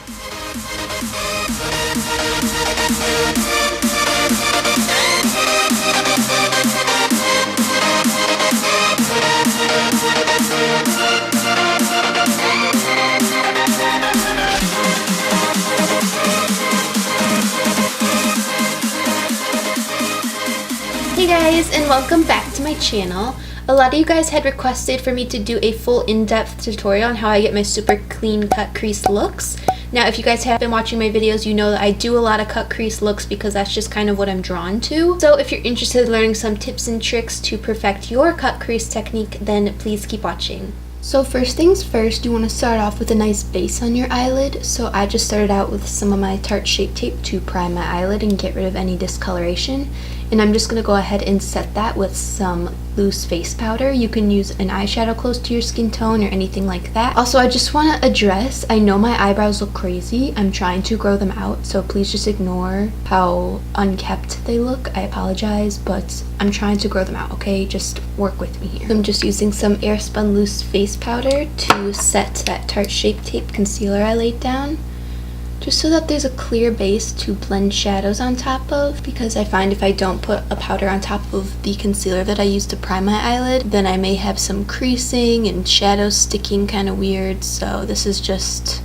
Hey guys, and welcome back to my channel. A lot of you guys had requested for me to do a full in-depth tutorial on how I get my super clean cut crease looks. Now, if you guys have been watching my videos, you know that I do a lot of cut crease looks because that's just kind of what I'm drawn to. So if you're interested in learning some tips and tricks to perfect your cut crease technique, then please keep watching. So first things first, you want to start off with a nice base on your eyelid. So I just started out with some of my Tarte Shape Tape to prime my eyelid and get rid of any discoloration. And I'm just going to go ahead and set that with some loose face powder. You can use an eyeshadow close to your skin tone or anything like that. Also, I just want to address, I know my eyebrows look crazy. I'm trying to grow them out, so please just ignore how unkept they look. I apologize, but I'm trying to grow them out, okay? Just work with me here. I'm just using some Airspun loose face powder to set that Tarte Shape Tape concealer I laid down, just so that there's a clear base to blend shadows on top of, because I find if I don't put a powder on top of the concealer that I use to prime my eyelid, then I may have some creasing and shadows sticking kind of weird. So this is just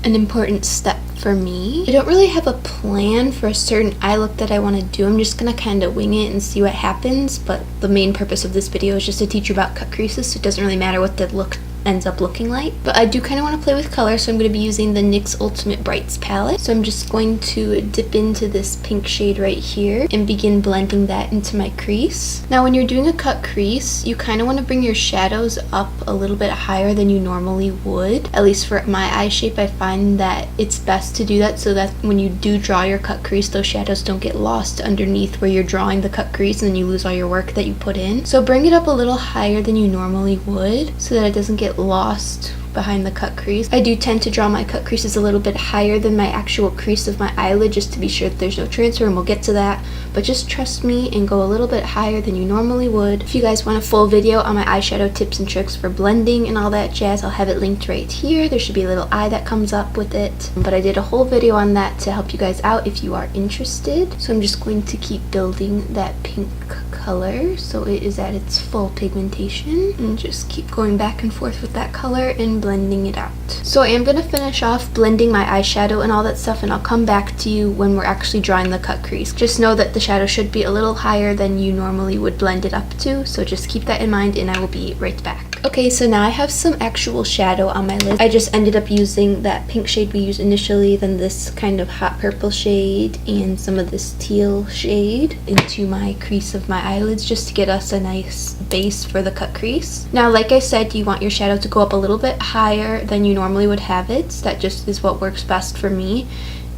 an important step for me. I don't really have a plan for a certain eye look that I want to do. I'm just gonna kind of wing it and see what happens, but the main purpose of this video is just to teach you about cut creases, so it doesn't really matter what the look ends up looking like. But I do kind of want to play with color, so I'm going to be using the NYX Ultimate Brights palette. So I'm just going to dip into this pink shade right here and begin blending that into my crease. Now when you're doing a cut crease, you kind of want to bring your shadows up a little bit higher than you normally would. At least for my eye shape, I find that it's best to do that so that when you do draw your cut crease, those shadows don't get lost underneath where you're drawing the cut crease and then you lose all your work that you put in. So bring it up a little higher than you normally would so that it doesn't get lost behind the cut crease. I do tend to draw my cut creases a little bit higher than my actual crease of my eyelid just to be sure that there's no transfer, and we'll get to that. But just trust me and go a little bit higher than you normally would. If you guys want a full video on my eyeshadow tips and tricks for blending and all that jazz, I'll have it linked right here. There should be a little eye that comes up with it. But I did a whole video on that to help you guys out if you are interested. So I'm just going to keep building that pink color so it is at its full pigmentation, and just keep going back and forth with that color and blending it out. So I am going to finish off blending my eyeshadow and all that stuff, and I'll come back to you when we're actually drawing the cut crease. Just know that the shadow should be a little higher than you normally would blend it up to, so just keep that in mind and I will be right back. Okay, so now I have some actual shadow on my lid. I just ended up using that pink shade we used initially, then this kind of hot purple shade and some of this teal shade into my crease of my eyelids just to get us a nice base for the cut crease. Now, like I said, you want your shadow to go up a little bit higher than you normally would have it. That just is what works best for me.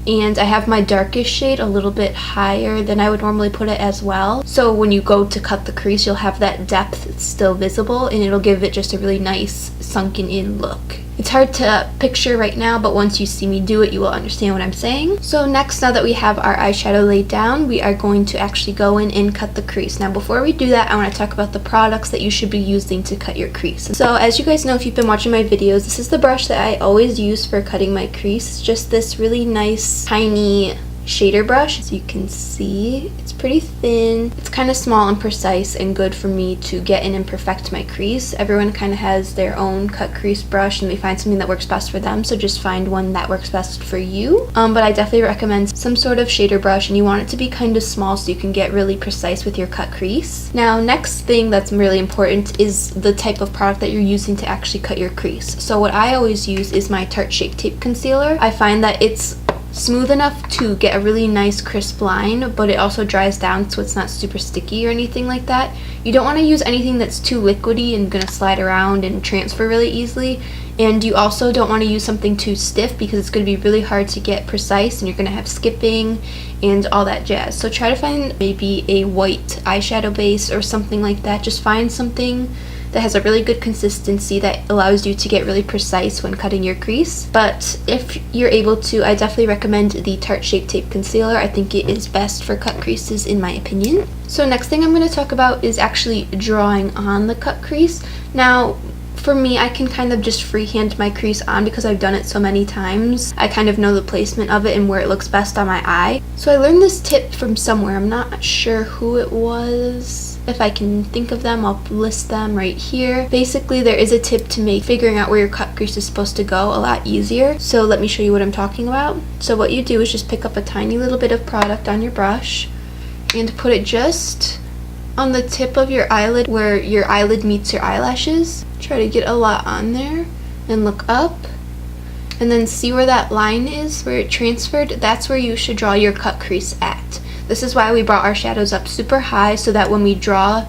And I have my darkest shade a little bit higher than I would normally put it as well. So when you go to cut the crease, you'll have that depth still visible, and it'll give it just a really nice sunken in look. It's hard to picture right now, but once you see me do it, you will understand what I'm saying. So next, now that we have our eyeshadow laid down, we are going to actually go in and cut the crease. Now before we do that, I want to talk about the products that you should be using to cut your crease. So as you guys know, if you've been watching my videos, this is the brush that I always use for cutting my crease. It's just this really nice, tiny shader brush. As you can see, it's pretty thin. It's kind of small and precise and good for me to get in and perfect my crease. Everyone kind of has their own cut crease brush and they find something that works best for them, so just find one that works best for you. But I definitely recommend some sort of shader brush, and you want it to be kind of small so you can get really precise with your cut crease. Now, next thing that's really important is the type of product that you're using to actually cut your crease. So what I always use is my Tarte Shape Tape concealer. I find that it's smooth enough to get a really nice crisp line, but it also dries down so it's not super sticky or anything like that. You don't want to use anything that's too liquidy and gonna slide around and transfer really easily, and you also don't want to use something too stiff because it's going to be really hard to get precise and you're going to have skipping and all that jazz. So try to find maybe a white eyeshadow base or something like that. Just find something that has a really good consistency that allows you to get really precise when cutting your crease. But if you're able to, I definitely recommend the Tarte Shape Tape Concealer. I think it is best for cut creases in my opinion. So next thing I'm going to talk about is actually drawing on the cut crease. Now, for me, I can kind of just freehand my crease on because I've done it so many times. I kind of know the placement of it and where it looks best on my eye. So I learned this tip from somewhere. I'm not sure who it was. If I can think of them, I'll list them right here. Basically, there is a tip to make figuring out where your cut crease is supposed to go a lot easier. So let me show you what I'm talking about. So what you do is just pick up a tiny little bit of product on your brush and put it just on the tip of your eyelid where your eyelid meets your eyelashes. Try to get a lot on there and look up. And then see where that line is, where it transferred. That's where you should draw your cut crease at. This is why we brought our shadows up super high, so that when we draw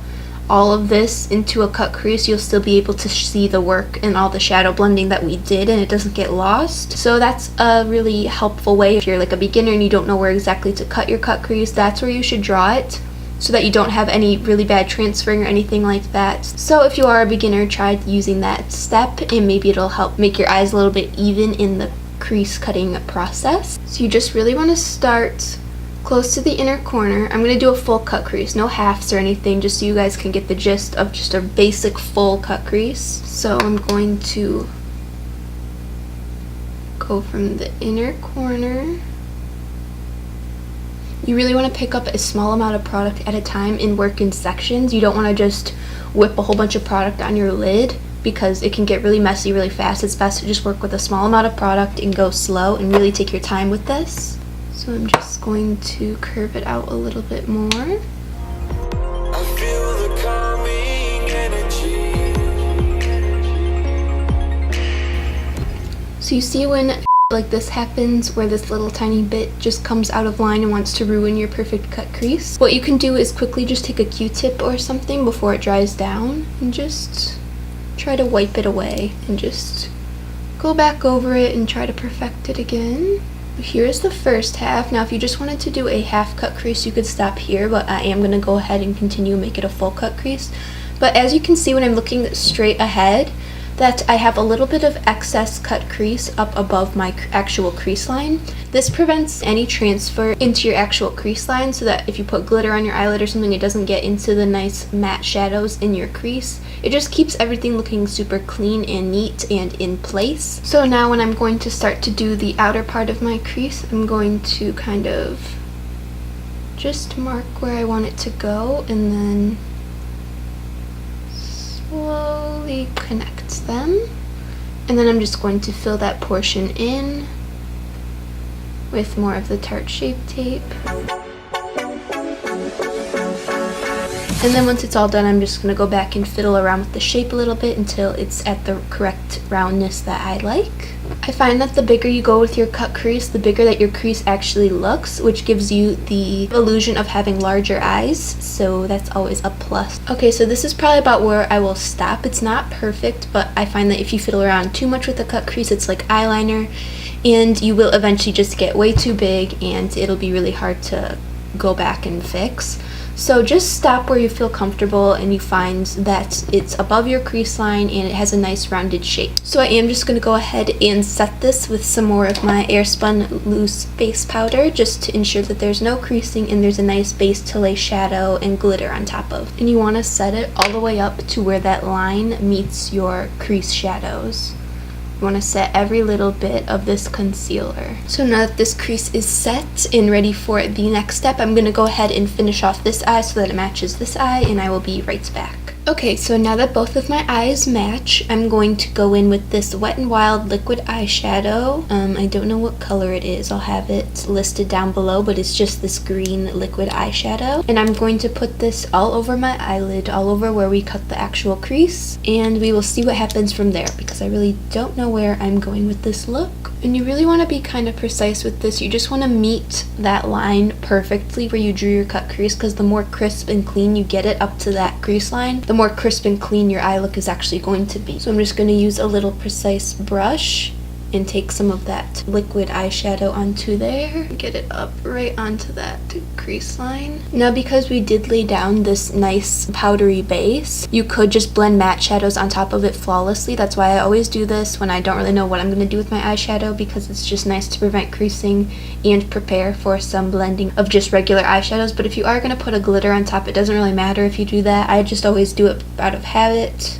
all of this into a cut crease, you'll still be able to see the work and all the shadow blending that we did, and it doesn't get lost. So that's a really helpful way. If you're like a beginner and you don't know where exactly to cut your cut crease, that's where you should draw it, so that you don't have any really bad transferring or anything like that. So if you are a beginner, try using that step, and maybe it'll help make your eyes a little bit even in the crease cutting process. So you just really want to start close to the inner corner. I'm going to do a full cut crease, no halves or anything, just so you guys can get the gist of just a basic full cut crease. So I'm going to go from the inner corner. You really want to pick up a small amount of product at a time and work in sections. You don't want to just whip a whole bunch of product on your lid because it can get really messy really fast. It's best to just work with a small amount of product and go slow and really take your time with this. So I'm just going to curve it out a little bit more. I feel the calming energy. So you see when like this happens, where this little tiny bit just comes out of line and wants to ruin your perfect cut crease? What you can do is quickly just take a Q-tip or something before it dries down and just try to wipe it away and just go back over it and try to perfect it again. Here's the first half. Now if you just wanted to do a half cut crease, you could stop here, but I am going to go ahead and continue and make it a full cut crease. But as you can see when I'm looking straight ahead, that I have a little bit of excess cut crease up above my actual crease line. This prevents any transfer into your actual crease line, so that if you put glitter on your eyelid or something, it doesn't get into the nice matte shadows in your crease. It just keeps everything looking super clean and neat and in place. So now when I'm going to start to do the outer part of my crease, I'm going to kind of just mark where I want it to go and then slowly connect them, and then I'm just going to fill that portion in with more of the Tarte Shape Tape. And then once it's all done, I'm just going to go back and fiddle around with the shape a little bit until it's at the correct roundness that I like. I find that the bigger you go with your cut crease, the bigger that your crease actually looks, which gives you the illusion of having larger eyes, so that's always a plus. Okay, so this is probably about where I will stop. It's not perfect, but I find that if you fiddle around too much with the cut crease, it's like eyeliner, and you will eventually just get way too big, and it'll be really hard to go back and fix. So just stop where you feel comfortable and you find that it's above your crease line and it has a nice rounded shape. So I am just going to go ahead and set this with some more of my Airspun loose base powder, just to ensure that there's no creasing and there's a nice base to lay shadow and glitter on top of. And you want to set it all the way up to where that line meets your crease shadows. You want to set every little bit of this concealer. So now that this crease is set and ready for the next step, I'm going to go ahead and finish off this eye so that it matches this eye, and I will be right back. Okay, so now that both of my eyes match, I'm going to go in with this Wet n Wild liquid eyeshadow. I don't know what color it is. I'll have it listed down below, but it's just this green liquid eyeshadow. And I'm going to put this all over my eyelid, all over where we cut the actual crease, and we will see what happens from there, because I really don't know where I'm going with this look. And you really want to be kind of precise with this. You just want to meet that line perfectly where you drew your cut crease, because the more crisp and clean you get it up to that crease line, the more crisp and clean your eye look is actually going to be. So I'm just going to use a little precise brush and take some of that liquid eyeshadow onto there, get it up right onto that crease line. Now because we did lay down this nice powdery base, you could just blend matte shadows on top of it flawlessly. That's why I always do this when I don't really know what I'm going to do with my eyeshadow, because it's just nice to prevent creasing and prepare for some blending of just regular eyeshadows. But if you are going to put a glitter on top, it doesn't really matter if you do that. I just always do it out of habit.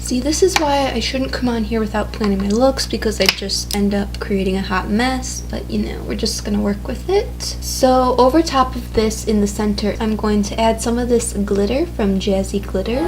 See, this is why I shouldn't come on here without planning my looks, because I just end up creating a hot mess, but you know, we're just gonna work with it. So over top of this in the center, I'm going to add some of this glitter from Jazzy Glitter.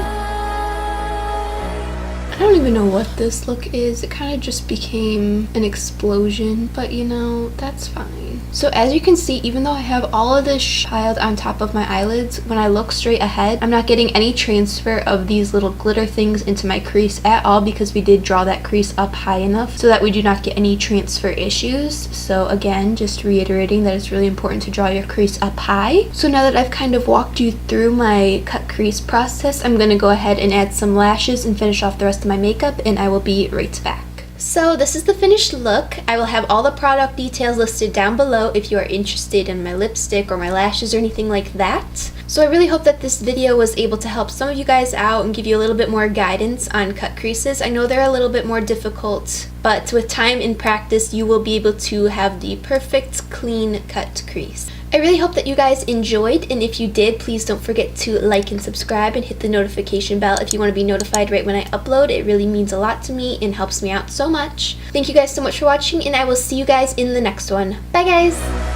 I don't even know what this look is. It kind of just became an explosion, but you know, that's fine. So as you can see, even though I have all of this piled on top of my eyelids, when I look straight ahead, I'm not getting any transfer of these little glitter things into my crease at all, because we did draw that crease up high enough so that we do not get any transfer issues. So again, just reiterating that it's really important to draw your crease up high. So now that I've kind of walked you through my cut crease process, I'm going to go ahead and add some lashes and finish off the rest of my makeup, and I will be right back. So this is the finished look. I will have all the product details listed down below if you are interested in my lipstick or my lashes or anything like that. So I really hope that this video was able to help some of you guys out and give you a little bit more guidance on cut creases. I know they're a little bit more difficult, but with time and practice, you will be able to have the perfect clean cut crease. I really hope that you guys enjoyed, and if you did, please don't forget to like and subscribe and hit the notification bell if you want to be notified right when I upload. It really means a lot to me and helps me out so much. Thank you guys so much for watching, and I will see you guys in the next one. Bye guys!